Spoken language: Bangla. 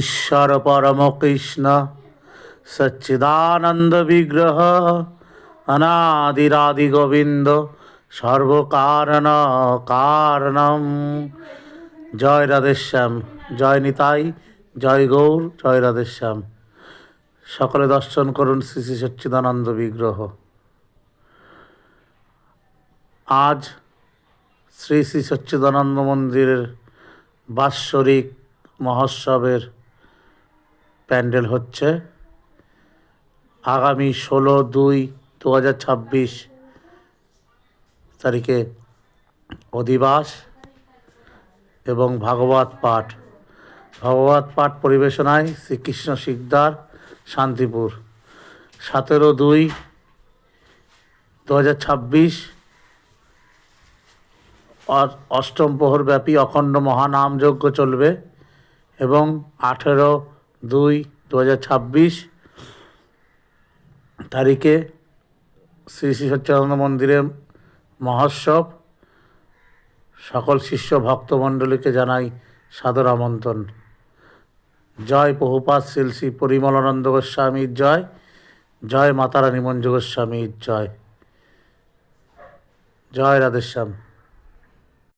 ঈশ্বর পরম কৃষ্ণ সচ্চিদানন্দ বিগ্রহ অনাদিরাদি গোবিন্দ সর্বকারণ কারণম। জয় রাধেশ্যাম, জয় নিতাই, জয় গৌর, জয় রাধেশ্যাম। সকলে দর্শন করুন শ্রী শ্রী সচ্চিদানন্দ বিগ্রহ। আজ শ্রী শ্রী সচ্চিদানন্দ মন্দিরের বাৎসরিক মহোৎসবের প্যান্ডেল হচ্ছে। আগামী 16/2/2026 তারিখে অধিবাস এবং ভাগবত পাঠ পরিবেশনায় শ্রীকৃষ্ণ শিকদার, শান্তিপুর। 17/2/2026 অষ্টম প্রহর ব্যাপী অখণ্ড মহানামযজ্ঞ চলবে এবং 18/2/2026 তারিখে শ্রী শ্রী সচ্চিদানন্দ মন্দিরে মহোৎসব। সকল শিষ্য ভক্তমণ্ডলীকে জানাই সাদর আমন্ত্রণ। জয় প্রভুপাদ শ্রী শ্রী পরিমলানন্দ গোস্বামীর জয়, জয় মাতারানী মঞ্জু গোস্বামীর জয়, জয় রাধেশ্যাম।